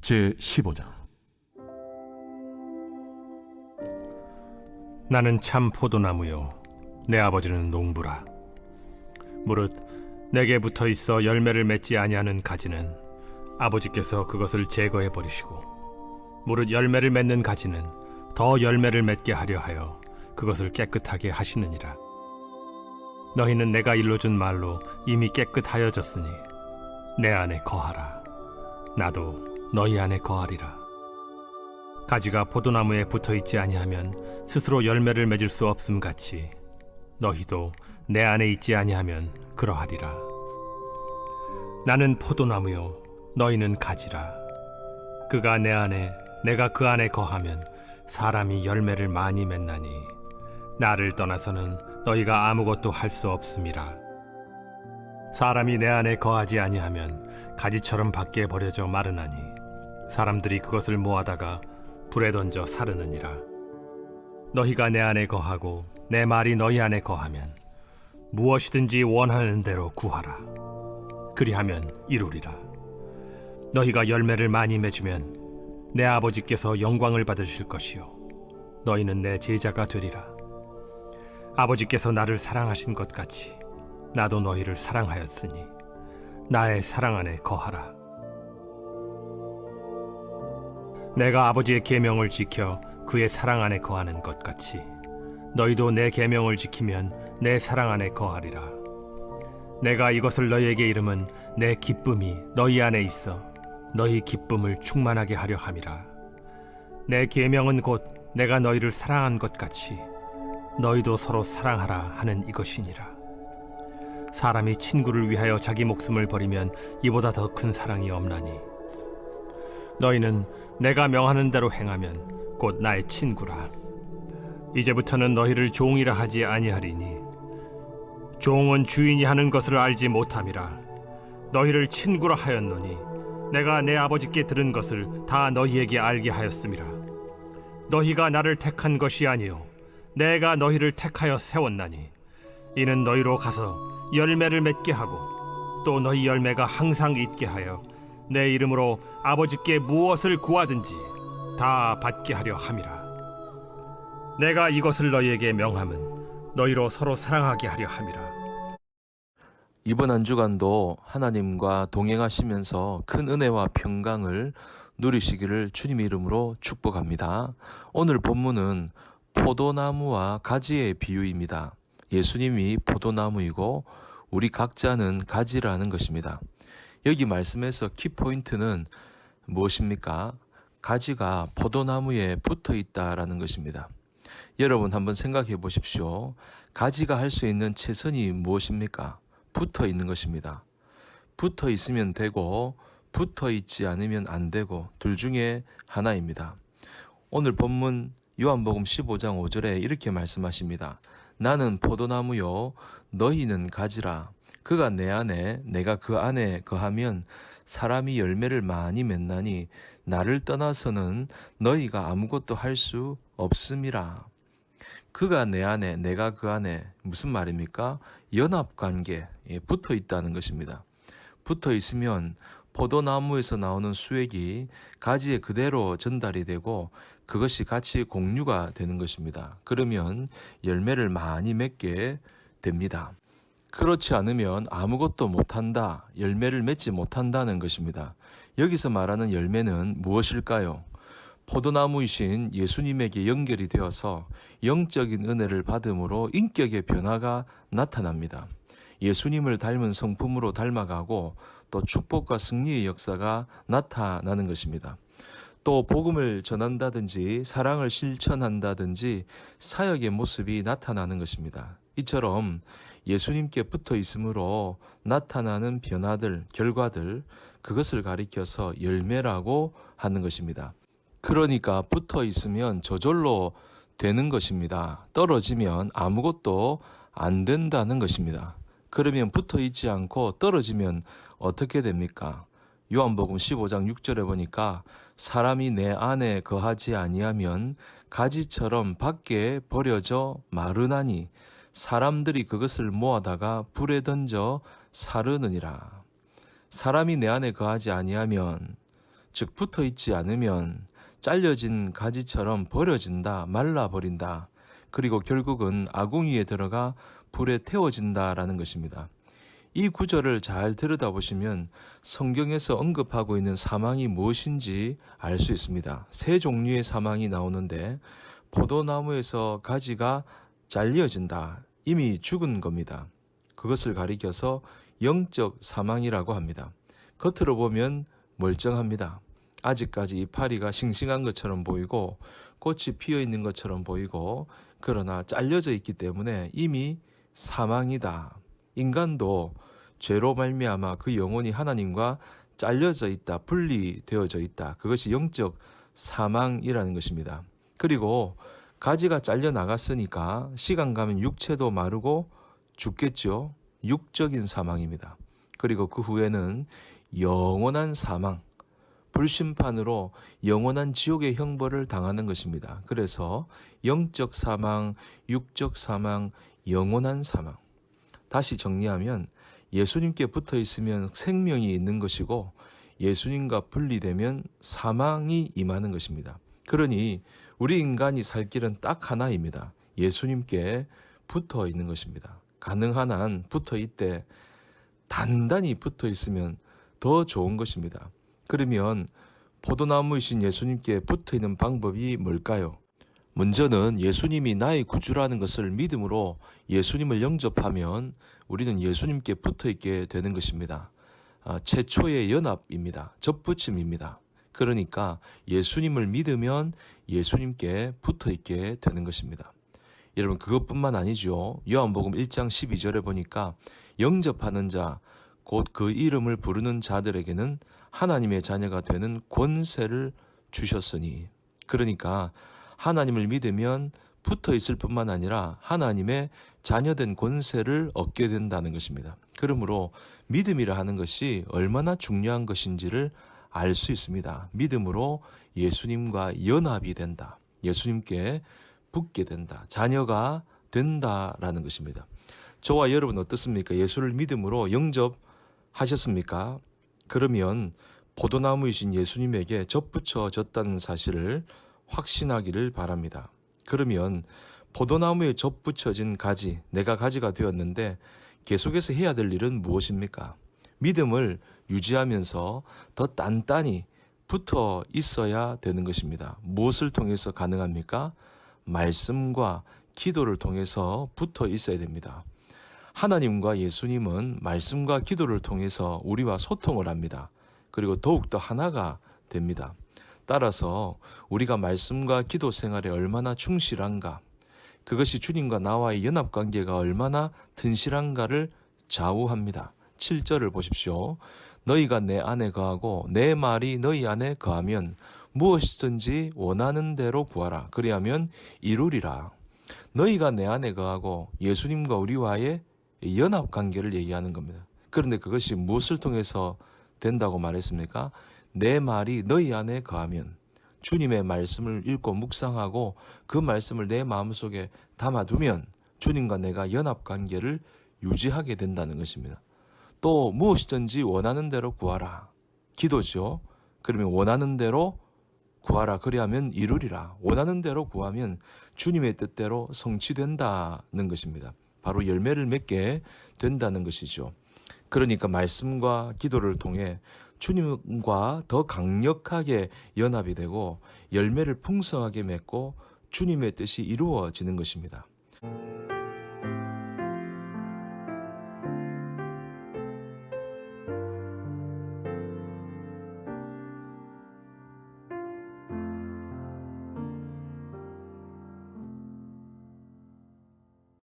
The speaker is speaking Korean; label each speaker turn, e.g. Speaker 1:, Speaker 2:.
Speaker 1: 제15장.
Speaker 2: 나는 참 포도나무요 내 아버지는 농부라. 무릇 내게 붙어 있어 열매를 맺지 아니하는 가지는 아버지께서 그것을 제거해 버리시고, 무릇 열매를 맺는 가지는 더 열매를 맺게 하려 하여 그것을 깨끗하게 하시느니라. 너희는 내가 일러준 말로 이미 깨끗하여졌으니 내 안에 거하라. 나도 너희 안에 거하리라. 가지가 포도나무에 붙어 있지 아니하면 스스로 열매를 맺을 수 없음 같이 너희도 내 안에 있지 아니하면 그러하리라. 나는 포도나무요 너희는 가지라. 그가 내 안에 내가 그 안에 거하면 사람이 열매를 많이 맺나니 나를 떠나서는 너희가 아무것도 할 수 없음이라. 사람이 내 안에 거하지 아니하면 가지처럼 밖에 버려져 마르나니 사람들이 그것을 모아다가 불에 던져 사르느니라. 너희가 내 안에 거하고 내 말이 너희 안에 거하면 무엇이든지 원하는 대로 구하라. 그리하면 이루리라. 너희가 열매를 많이 맺으면 내 아버지께서 영광을 받으실 것이요 너희는 내 제자가 되리라. 아버지께서 나를 사랑하신 것 같이 나도 너희를 사랑하였으니 나의 사랑 안에 거하라. 내가 아버지의 계명을 지켜 그의 사랑 안에 거하는 것 같이 너희도 내 계명을 지키면 내 사랑 안에 거하리라. 내가 이것을 너희에게 이름은 내 기쁨이 너희 안에 있어 너희 기쁨을 충만하게 하려 함이라. 내 계명은 곧 내가 너희를 사랑한 것 같이 너희도 서로 사랑하라 하는 이것이니라. 사람이 친구를 위하여 자기 목숨을 버리면 이보다 더 큰 사랑이 없나니 너희는 내가 명하는 대로 행하면 곧 나의 친구라. 이제부터는 너희를 종이라 하지 아니하리니 종은 주인이 하는 것을 알지 못함이라. 너희를 친구라 하였노니 내가 내 아버지께 들은 것을 다 너희에게 알게 하였음이라. 너희가 나를 택한 것이 아니요 내가 너희를 택하여 세웠나니 이는 너희로 가서 열매를 맺게 하고 또 너희 열매가 항상 있게 하여 내 이름으로 아버지께 무엇을 구하든지 다 받게 하려 함이라. 내가 이것을 너희에게 명함은 너희로 서로 사랑하게 하려 함이라.
Speaker 3: 이번 한 주간도 하나님과 동행하시면서 큰 은혜와 평강을 누리시기를 주님의 이름으로 축복합니다. 오늘 본문은 포도나무와 가지의 비유입니다. 예수님이 포도나무이고 우리 각자는 가지라는 것입니다. 여기 말씀에서 키포인트는 무엇입니까? 가지가 포도나무에 붙어 있다라는 것입니다. 여러분 한번 생각해 보십시오. 가지가 할 수 있는 최선이 무엇입니까? 붙어 있는 것입니다. 붙어 있으면 되고 붙어 있지 않으면 안 되고 둘 중에 하나입니다. 오늘 본문 요한복음 15장 5절에 이렇게 말씀하십니다. 나는 포도나무요 너희는 가지라. 그가 내 안에 내가 그 안에 거하면 사람이 열매를 많이 맺나니 나를 떠나서는 너희가 아무것도 할 수 없음이라. 그가 내 안에 내가 그 안에 무슨 말입니까? 연합관계에 붙어 있다는 것입니다. 붙어 있으면 포도나무에서 나오는 수액이 가지에 그대로 전달이 되고 그것이 같이 공유가 되는 것입니다. 그러면 열매를 많이 맺게 됩니다. 그렇지 않으면 아무것도 못한다, 열매를 맺지 못한다는 것입니다. 여기서 말하는 열매는 무엇일까요? 포도나무이신 예수님에게 연결이 되어서 영적인 은혜를 받음으로 인격의 변화가 나타납니다. 예수님을 닮은 성품으로 닮아가고 또 축복과 승리의 역사가 나타나는 것입니다. 또 복음을 전한다든지 사랑을 실천한다든지 사역의 모습이 나타나는 것입니다. 이처럼 예수님께 붙어 있으므로 나타나는 변화들, 결과들, 그것을 가리켜서 열매라고 하는 것입니다. 그러니까 붙어 있으면 저절로 되는 것입니다. 떨어지면 아무것도 안 된다는 것입니다. 그러면 붙어 있지 않고 떨어지면 어떻게 됩니까? 요한복음 15장 6절에 보니까 사람이 내 안에 거하지 아니하면 가지처럼 밖에 버려져 마르나니 사람들이 그것을 모아다가 불에 던져 사르느니라. 사람이 내 안에 거하지 아니하면 즉 붙어 있지 않으면 잘려진 가지처럼 버려진다, 말라버린다. 그리고 결국은 아궁이에 들어가 불에 태워진다라는 것입니다. 이 구절을 잘 들여다보시면 성경에서 언급하고 있는 사망이 무엇인지 알 수 있습니다. 세 종류의 사망이 나오는데 포도나무에서 가지가 잘려진다. 이미 죽은 겁니다. 그것을 가리켜서 영적 사망이라고 합니다. 겉으로 보면 멀쩡합니다. 아직까지 이파리가 싱싱한 것처럼 보이고 꽃이 피어 있는 것처럼 보이고 그러나 잘려져 있기 때문에 이미 사망이다. 인간도 죄로 말미암아 그 영혼이 하나님과 잘려져 있다, 분리되어져 있다. 그것이 영적 사망이라는 것입니다. 그리고 가지가 잘려 나갔으니까 시간 가면 육체도 마르고 죽겠죠. 육적인 사망입니다. 그리고 그 후에는 영원한 사망, 불심판으로 영원한 지옥의 형벌을 당하는 것입니다. 그래서 영적 사망, 육적 사망, 영원한 사망. 다시 정리하면 예수님께 붙어 있으면 생명이 있는 것이고 예수님과 분리되면 사망이 임하는 것입니다. 그러니 우리 인간이 살 길은 딱 하나입니다. 예수님께 붙어 있는 것입니다. 가능한 한 붙어 있되 단단히 붙어 있으면 더 좋은 것입니다. 그러면 포도나무이신 예수님께 붙어 있는 방법이 뭘까요? 먼저는 예수님이 나의 구주라는 것을 믿음으로 예수님을 영접하면 우리는 예수님께 붙어 있게 되는 것입니다. 최초의 연합입니다. 접붙임입니다. 그러니까 예수님을 믿으면 예수님께 붙어 있게 되는 것입니다. 여러분 그것뿐만 아니죠. 요한복음 1장 12절에 보니까 영접하는 자, 곧 그 이름을 부르는 자들에게는 하나님의 자녀가 되는 권세를 주셨으니. 그러니까 하나님을 믿으면 붙어 있을 뿐만 아니라 하나님의 자녀된 권세를 얻게 된다는 것입니다. 그러므로 믿음이라 하는 것이 얼마나 중요한 것인지를 알 수 있습니다. 믿음으로 예수님과 연합이 된다. 예수님께 붙게 된다. 자녀가 된다라는 것입니다. 저와 여러분 어떻습니까? 예수를 믿음으로 영접하셨습니까? 그러면 포도나무이신 예수님에게 접붙여졌다는 사실을 확신하기를 바랍니다. 그러면 포도나무에 접붙여진 가지, 내가 가지가 되었는데 계속해서 해야 될 일은 무엇입니까? 믿음을 유지하면서 더 단단히 붙어 있어야 되는 것입니다. 무엇을 통해서 가능합니까? 말씀과 기도를 통해서 붙어 있어야 됩니다. 하나님과 예수님은 말씀과 기도를 통해서 우리와 소통을 합니다. 그리고 더욱더 하나가 됩니다. 따라서 우리가 말씀과 기도 생활에 얼마나 충실한가, 그것이 주님과 나와의 연합관계가 얼마나 튼실한가를 좌우합니다. 7절을 보십시오. 너희가 내 안에 거하고 내 말이 너희 안에 거하면 무엇이든지 원하는 대로 구하라. 그리하면 이루리라. 너희가 내 안에 거하고 예수님과 우리와의 연합관계를 얘기하는 겁니다. 그런데 그것이 무엇을 통해서 된다고 말했습니까? 내 말이 너희 안에 거하면, 주님의 말씀을 읽고 묵상하고 그 말씀을 내 마음속에 담아두면 주님과 내가 연합관계를 유지하게 된다는 것입니다. 또 무엇이든지 원하는 대로 구하라. 기도죠. 그러면 원하는 대로 구하라. 그리하면 이루리라. 원하는 대로 구하면 주님의 뜻대로 성취된다는 것입니다. 바로 열매를 맺게 된다는 것이죠. 그러니까 말씀과 기도를 통해 주님과 더 강력하게 연합이 되고 열매를 풍성하게 맺고 주님의 뜻이 이루어지는 것입니다.